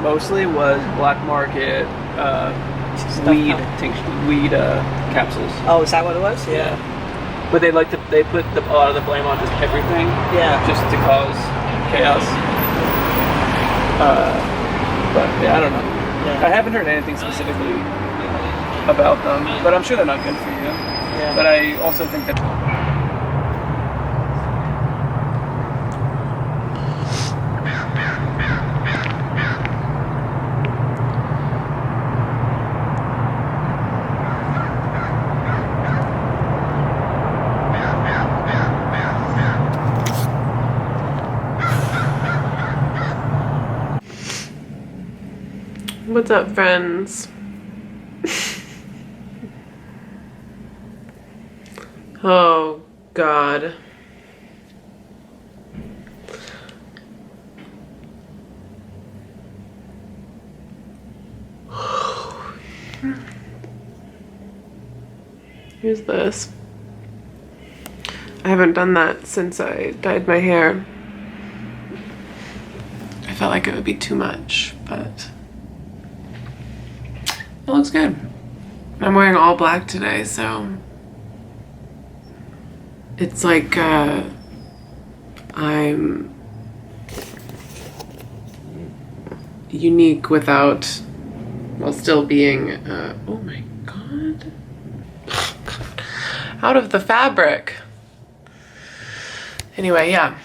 mostly was black market weed capsules. Oh, is that what it was? Yeah. But they put a lot of the blame on just everything. Yeah. Just to cause chaos. But yeah, I don't know. Yeah. I haven't heard anything specifically about them, but I'm sure they're not good for you. Yeah. But I also think that. What's up, friends? Oh, God. Here's this. I haven't done that since I dyed my hair. I felt like it would be too much, but it looks good. I'm wearing all black today, so it's like I'm unique without, while still being, oh my God. Out of the fabric. Anyway, yeah.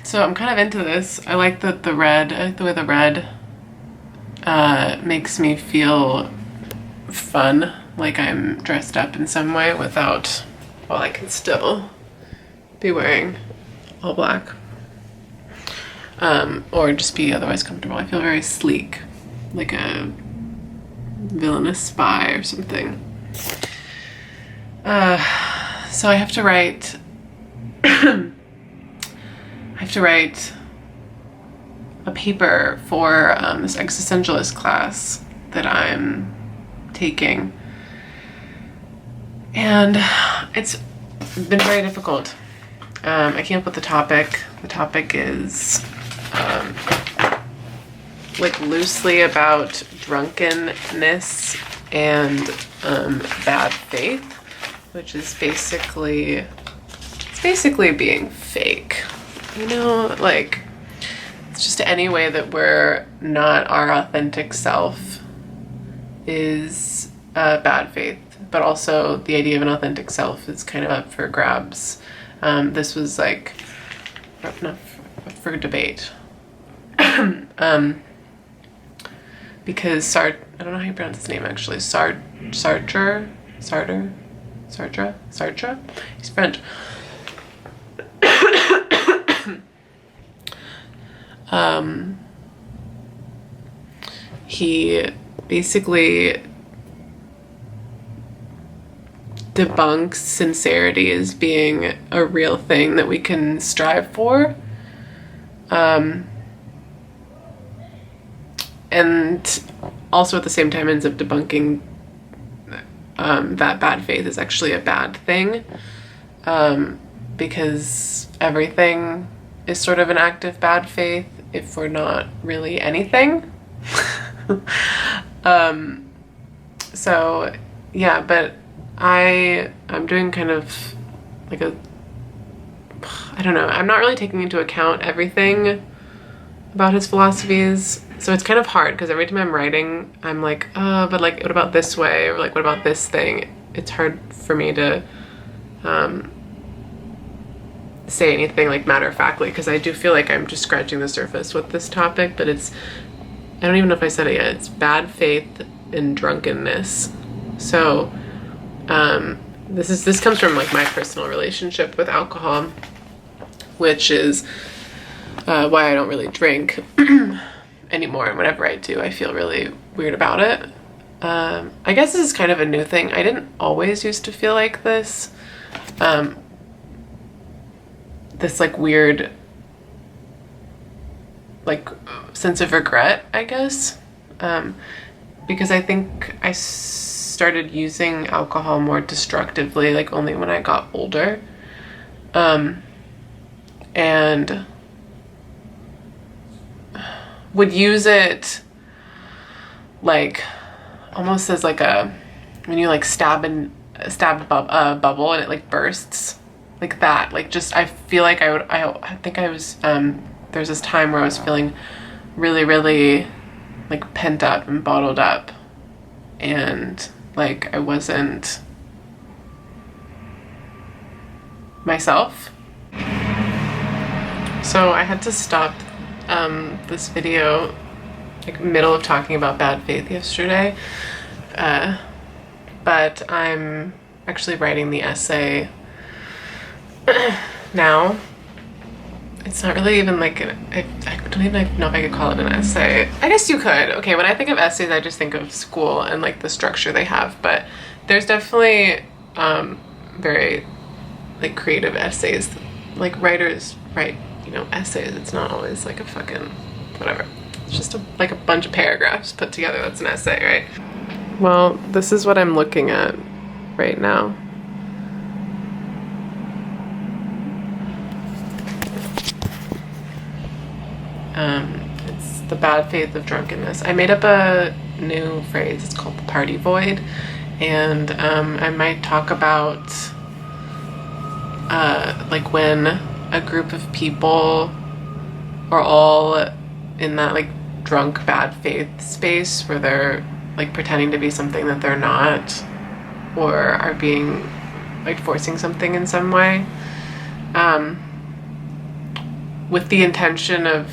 So I'm kind of into this. I like the red. I like the way the red makes me feel fun, like I'm dressed up in some way without, while I can still be wearing all black. Or just be otherwise comfortable. I feel very sleek, like a villainous spy or something. So I have to write a paper for this existentialist class that I'm taking, and it's been very difficult. I came up with the topic. The topic is like loosely about drunkenness and bad faith, which is basically being fake, you know, like it's just any way that we're not our authentic self is bad faith, but also the idea of an authentic self is kind of up for grabs. This was like not for debate. Because I don't know how you pronounce his name actually. Sartre. He's French. He basically debunks sincerity as being a real thing that we can strive for. And also at the same time ends up debunking that bad faith is actually a bad thing, because everything is sort of an act of bad faith if we're not really anything. So yeah, but I'm doing kind of like I don't know, I'm not really taking into account everything about his philosophies, so it's kind of hard because every time I'm writing I'm like, oh, but like what about this way, or like what about this thing? It's hard for me to say anything like matter-of-factly, because I do feel like I'm just scratching the surface with this topic, but it's, I don't even know if I said it yet, it's bad faith and drunkenness. So this comes from like my personal relationship with alcohol, which is why I don't really drink anymore. And whenever I do, I feel really weird about it. I guess this is kind of a new thing. I didn't always used to feel like this. This like weird like sense of regret, I guess. Because I think I started using alcohol more destructively like only when I got older. And would use it like almost as like a, when you like stab a bubble and it like bursts, like that. Like just, I feel like I think I was, there's this time where I was feeling really, really like pent up and bottled up, and like I wasn't myself. So I had to stop this video like middle of talking about bad faith yesterday, but I'm actually writing the essay now. It's not really even like I don't even know if I could call it an essay. I guess you could. Okay, when I think of essays, I just think of school and like the structure they have, but there's definitely very like creative essays. Like writers write, you know, essays. It's not always like a fucking whatever. It's just like a bunch of paragraphs put together. That's an essay, right? Well, this is what I'm looking at right now. It's the bad faith of drunkenness. I made up a new phrase. It's called the party void, and I might talk about like when a group of people are all in that like drunk bad faith space where they're like pretending to be something that they're not, or are being like forcing something in some way, with the intention of,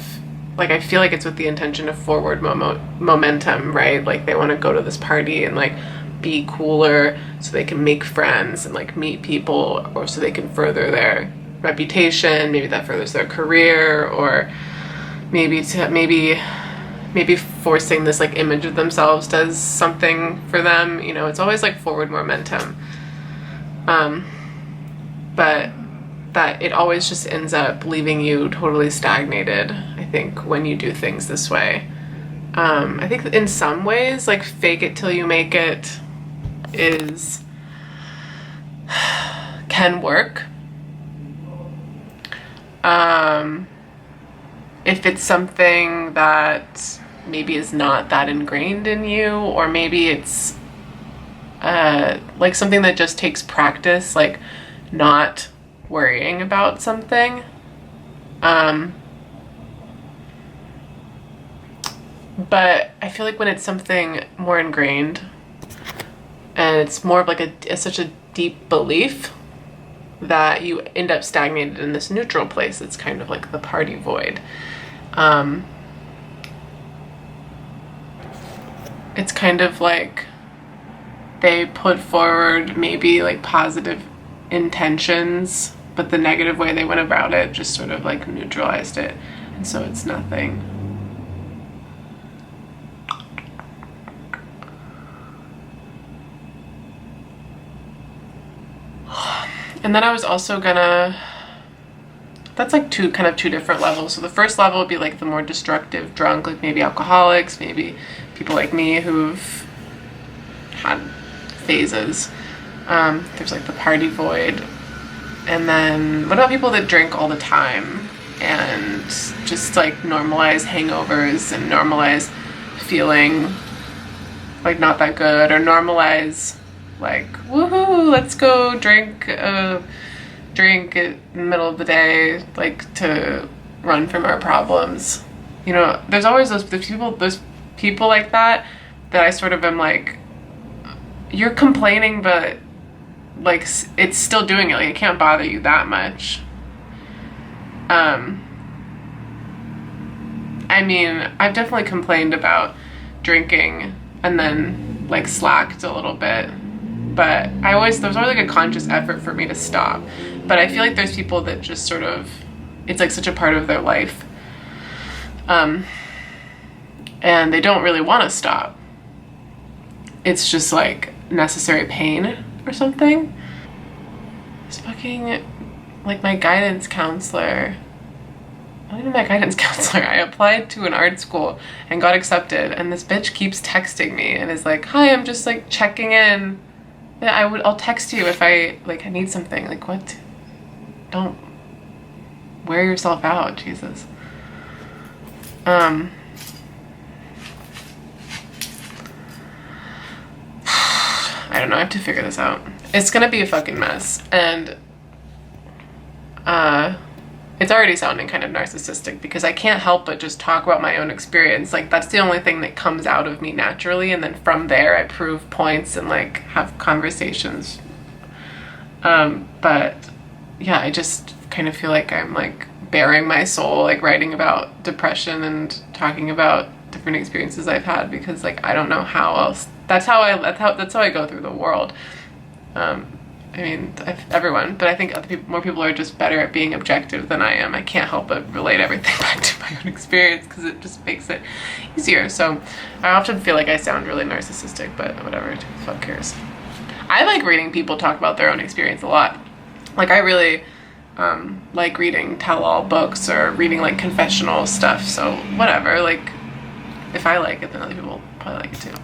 like, I feel like it's with the intention of forward momentum, right? Like they want to go to this party and like be cooler so they can make friends and like meet people, or so they can further their reputation. Maybe that furthers their career, or maybe forcing this like image of themselves does something for them. You know, it's always like forward momentum. But that it always just ends up leaving you totally stagnated, I think, when you do things this way. I think in some ways, like fake it till you make it can work. If it's something that maybe is not that ingrained in you, or maybe it's like something that just takes practice, like not worrying about something. But I feel like when it's something more ingrained and it's more of like such a deep belief, that you end up stagnated in this neutral place. It's kind of like the party void. It's kind of like they put forward maybe like positive intentions, but the negative way they went about it just sort of like neutralized it, and so it's nothing. And then I was also gonna, that's like two different levels. So the first level would be like the more destructive drunk, like maybe alcoholics, maybe people like me who've had phases. There's like the party void. And then what about people that drink all the time and just like normalize hangovers and normalize feeling like not that good, or normalize like, woohoo, let's go drink in the middle of the day, like to run from our problems. You know, there's always those people like that I sort of am like, you're complaining, but like it's still doing it, like it can't bother you that much. I mean, I've definitely complained about drinking and then like slacked a little bit, but there's always like a conscious effort for me to stop. But I feel like there's people that just sort of, it's like such a part of their life, and they don't really want to stop. It's just like necessary pain or something. It's fucking like my guidance counselor. Not even my guidance counselor. I applied to an art school and got accepted, and this bitch keeps texting me and is like, "Hi, I'm just like checking in. Yeah, I'll text you if I need something." Like, what? Don't wear yourself out, Jesus. I don't know, I have to figure this out. It's gonna be a fucking mess, and it's already sounding kind of narcissistic because I can't help but just talk about my own experience. Like, that's the only thing that comes out of me naturally, and then from there I prove points and like have conversations. But yeah, I just kind of feel like I'm like bearing my soul, like writing about depression and talking about different experiences I've had, because like I don't know how else. That's how I go through the world. I mean, everyone, but I think more people are just better at being objective than I am. I can't help but relate everything back to my own experience because it just makes it easier. So I often feel like I sound really narcissistic, but whatever, who the fuck cares? I like reading people talk about their own experience a lot. Like, I really like reading tell-all books or reading like confessional stuff. So whatever, like if I like it, then other people probably like it too.